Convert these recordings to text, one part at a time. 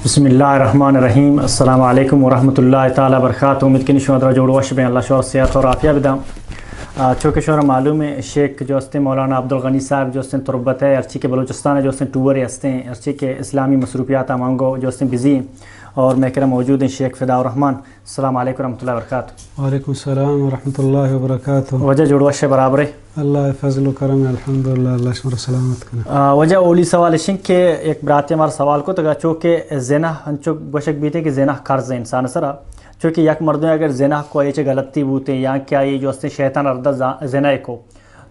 बिस्मिल्लाहिर्रहमानिर्रहीम अस्सलामु अलैकुम वरहमतुल्लाहि ताला बरकातहू। उम्मीद की निशान जो वश में अल्लाह शोर सेहत और आफिया बिदा चूँकि शोर मालूम है शेख जो हस्ते मौलाना अब्दुल गनी साहब जो हस्ते तुरबत है अर्ची के बलूचिस्तान जो हस्ते टूर हस्ते हैं अर्ची के इस्लामी मसरूफियात मांगो जो हस्ते बिज़ी और महकरम मौजूद हैं शेख फ़िदाउर रहमान। अस्सलामु अलैकुम रहमतुल्लाहि वबरकातुहू। वालेकुम सलाम वरहमतुल्लाहि वबरकातुहू। वजह जुड़वश बराबर है अल्लाह फजल करम अल्हम्दुलिल्लाह अल्लाह शुक्र सलामत करना। वजह ओली सवाल शिंग के एक बराती हमारा सवाल को तगा चूँकि जना हंचो बशक बीते कि जना कर्ज इंसान सरा चूँकि यक मर्दों अगर जना को ये गलती बूते या क्या ये जो हस्ते शैतान अर्दा जना को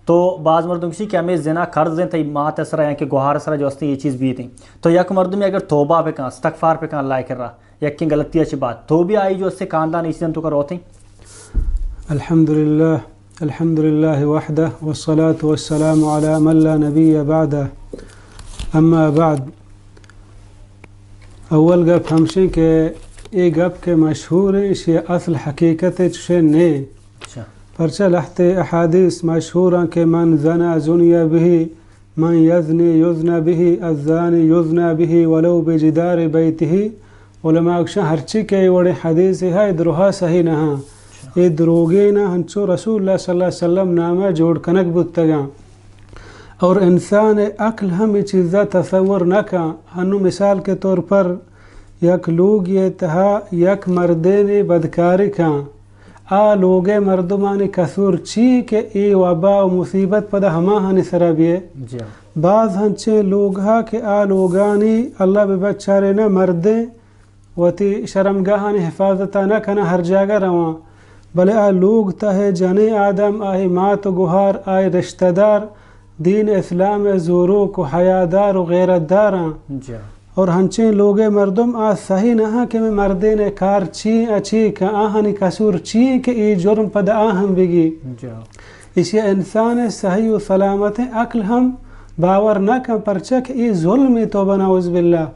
तो बाज़ मर्दों की कि हमें जना कर्ज दें तो मात असरा या कि गुहार असरा जो हस्ते ये चीज़ भी थी तो यक मर्दों में अगर तोबा पे कहाँ इस्तग़फ़ार पे कहाँ अल्लाह कर रहा यक की गलती अच्छी बात तो भी आई जो उससे खानदान इसी तो कर होती। अल्हम्दुलिल्लाह वहदह वस्सलातु वस्सलामु अला मन ला नबिय्य बअदह अम्मा बाद। अव्वल गप हमशे के ये गप के मशहूर है इसे असल हकीकत है ने परचा लहते अहादीस मशहूर के मन जना जुनिया बिही मन यज़नी युज़ना बिही अज़्ज़ानी युज़ना बिही वलो बिजिदार बैतिही उलमा हरची के वड़े हदीस है द्रोहा सही नहा ये द्रोगे ना हंचो रसूलुल्लाह सल्लल्लाहु अलैहि वसल्लम नामा जोड़ कनक बुतगा और इंसान अक्ल हम ये चीज़ा तसव्वुर न का हनु मिसाल के तौर पर यक लोग ये तहा यक मर्दे ने बदकारी का आ लोगे मर्दमानी कसूर ची के ए वबा मुसीबत पदा हमा हनी सराबिये बाज़ हंचे लोग हा के आ लोगानी अल्लाह बेबचारे न मर्दे वती शर्मगाहानी हिफाजता न कना हर जगह रवा भले आ लोग तहे जने आदम आही मात गुहार आए रिश्तेदार दीन इस्लाम ज़ोरों को हयादार व गैरतदार और हंचे लोगे मर्दम आ सही नहा के में मर्दे ने कार ची अच्छी का आहनी कसूर ची के ये जुर्म पद आहम बिगी इसे इंसान सही व सलामत है अक्ल हम बावर न का परचक ये जुल्म तो बनाउज़ बिल्लाह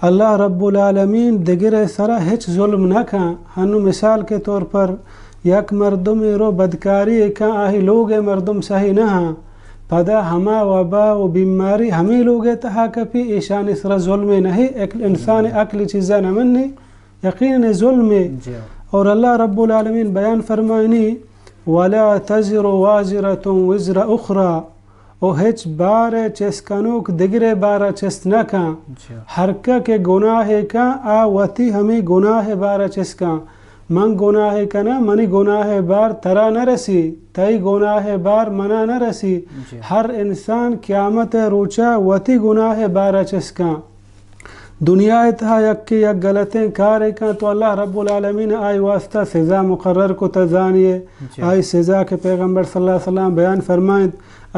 अल्लाह रब्बुल आलमीन दिगरे सरा हिच जुल्म न का हनु मिसाल के तौर पर यक मर्दम रो बदकारी का आही लोग मर्दम सही नहा पदा हमा वबा व बीमारी हमें लोग तहा कपी ईशान सरा जुल्म नहीं एक इंसान अक्ल चीज़ा न मन्नी यकीन जुल्म और अल्लाह रब्बुल आलमीन बयान फरमानी वला तज़िरु वाज़िरतुन विज़रा उख़रा ओ हिच बार चेस्कनोक दिगरे बारा चेस्नका हरका के गुनाह का आ वती हमें गुनाह बारा चेस्का मन गुनाह का ना मनी गुनाह बार तरा न रसी तई गुनाह बार मना न रसी हर इंसान क़यामत रोचा वती गुनाह बारा चेस्का दुनिया तहा यक के यक गलतें कार का तो अल्लाह रब्बुल आलमीन आई वास्ता सज़ा मुकर्रर को तजानिए आई सज़ा के पैगम्बर सल्लल्लाहु अलैहि वसल्लम बयान फरमाएं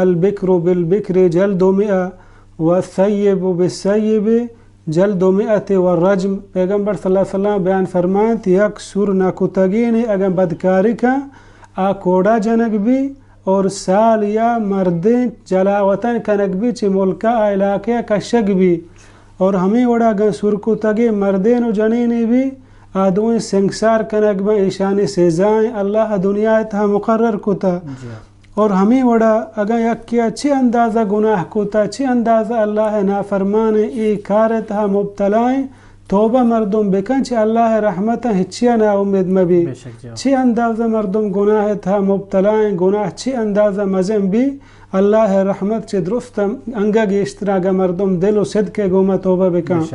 अल-बिक्र बिल-बिक्र जल्दु मिआ व सय्यिबु बिस-सय्यिब जल्दु मिअति व रज्म। पैगम्बर सल्लल्लाहु अलैहि वसल्लम बयान फरमाएं यक सुर न कुतगी ने अगर बदकारी का आ कोड़ा जनक भी और साल या मर्दे जलावतन कनक भी चिमुल्का इलाके कशक भी और हमें वड़ा अगर सुर कुतगे मर्दे नो जनीनी भी आदों संसार कनक में ईशानी सेजाएं अल्लाह दुनिया था मुकर्रर कुता और हमें वड़ा अगर यक के अच्छे अंदाज़ा गुनाह कोता अच्छे अंदाज़ा अल्लाह ना फरमान ए कार था मुब्तलाएं तोबा मर्दम बेकन चे अल्लाह रहमत हिचिया ना उम्मीद में भी छे अंदाज़ा मर्दम गुनाह था मुब्तलाएं गुनाह छे अंदाज़ा मज़म भी अल्लाह रहमत चे दुरुस्त अंगा के इश्तरागा मर्दम दिल व सिद के गुमा तोबा बेकन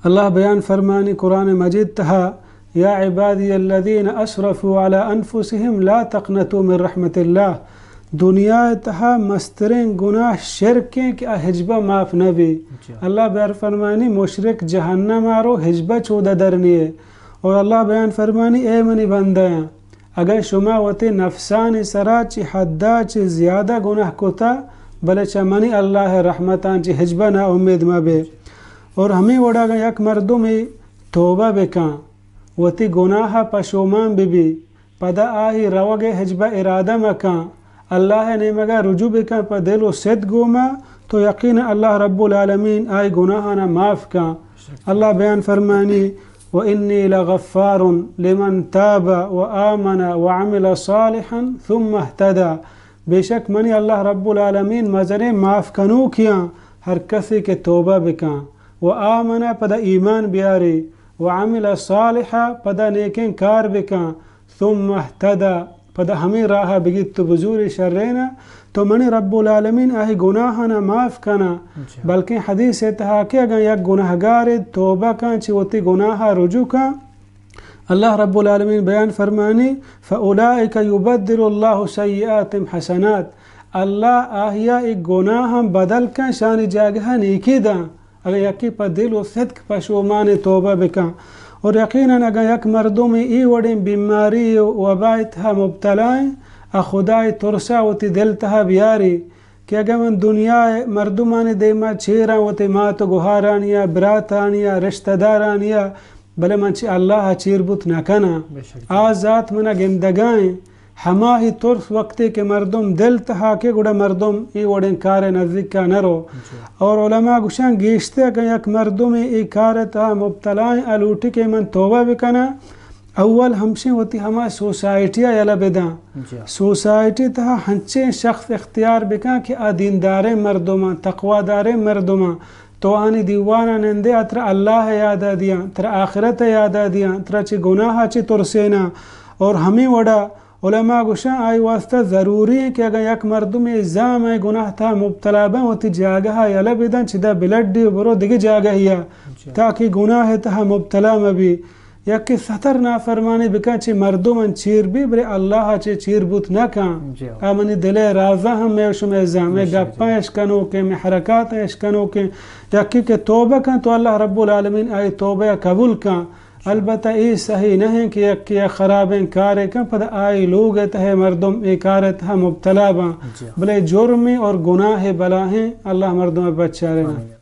अल्लाह बयान फरमानी कुरान मजीद तहा या इबादी अल्लज़ीना असरफ़ू अला अनफुसिहिम ला तक़नतू मिन रहमतिल्लाह दुनिया तहा मस्तरें गुनाह शिरकें के हिजबा माफ़ नबी अल्लाह बयान फरमानी मुशरिक जहन्नम आरो हिजबा चौदह दरनिए और अल्लाह बयान फरमानी ए मनी बंदायां अगर शुमा वते नफसानी सरा ची हद्दा ची ज़्यादा गुनाह कोता भले चमनी अल्लाह रहमतान ची हिजबा ना उम्मीद मबे और हमें वड़ा यक मर्दों में तोबा बेका वती गुनाह पशोमान बिबी पदा आही रवगे हिजबा इरादा मका अल्लाह ने मगा रुजू बेका पदिल व सिद गोमा तो यकीन अल्लाह रब्बुल आलमीन आई गुनाह ना माफ़ का अल्लाह बयान फरमानी व इन्नी लगफ़ारुन लिमन ताबा व आमना व अमिल सालिहन थुम्मा इहतदा बेशक मनी अल्लाह रब्बुल आलमीन मज़रे माफ़ कनू किया हर कसी के तोबा बिका व आमना पदा ईमान बियारी व आमिल सालिहा पदा नेकिन कार बिका थुम्मा इहतदा पदा हमें राह बिगित बुजूरी शर्रेना तो मनी रब्बुल आलमीन आही गुनाहना माफ़ कना बल्कि हदीस तहा के अगर यक गुनाहगार तौबा का चिवती गुनाह रुजू का अल्लाह रब्बुल आलमीन बयान फरमानी फ़उलाइका युबद्दिलुल्लाहु सय्यिआतिहिम हसनात अल्लाह आहिया एक गुनाह बदल का शान जागह नेकी दा अगर यकी पर दिल व सदक पशुमान तौबा बिका और यकीनन अगर यक मर्दों में ई वड़ी बीमारी वबाई तहा मुब्तलाएं खुदाई तुरसा वती दिल तहा बियारी कि अगर मन दुनिया मर्दुमानी देमा छेरा वती मात गुहारानिया बरातानिया रिश्तेदारानिया भले मन अल्लाह चीरबुत न कना आजात मना जिंदगाएं हमा ही तुर्स वक्ति के मर्दुम दिल तहा के गुड़ा मर्दुम ई वड़े कार नज़दीक का नरो और उलमा गुशान गीश्ते कि यक मर्दुम ई कार तहा मुब्तलाएं अलूटी के मन तौबा बिकना अव्वल हमसे होती हमा सोसाइटिया यला बेदा सोसाइटी तहा हंचे शख्स इख्तियार बिका कि दीनदारे मर्दुमा तकवादारे मर्दुमा तो आनी दीवाना नंदे अत्र अल्लाह याद दिया तर आखिरत याद दिया तर ची गुनाह ची तुरसेना और हमें वड़ा उलमा गुशा आई वास्ता ज़रूरी है कि अगर यक मर्दुम इज़ाम है गुनाह था मुब्तला बा होती जागह यला बेदा चिदा बिलड्डी बरो दिगे जागहिया ताकि गुनाह तहा मुब्तला में भी यक सतर ना फरमाने बिका चे मर्दुमन चीर भी बरे अल्लाह चे चीर बुत न का आमनी दिले राजा हम में शुमे जामे गप्पा इश्कनो के में हरकत इश्कनो के यक के तौबा का तो अल्लाह रब्बुल आलमीन आई तौबा कबूल का अलबत्ता ये सही नहीं कि यक के खराबें कारे का पद आई लोग तहे मर्दुम ए कारत हम मुब्तला बा भले जुर्म और गुनाह बला हैं अल्लाह मर्दुम बचा रहना।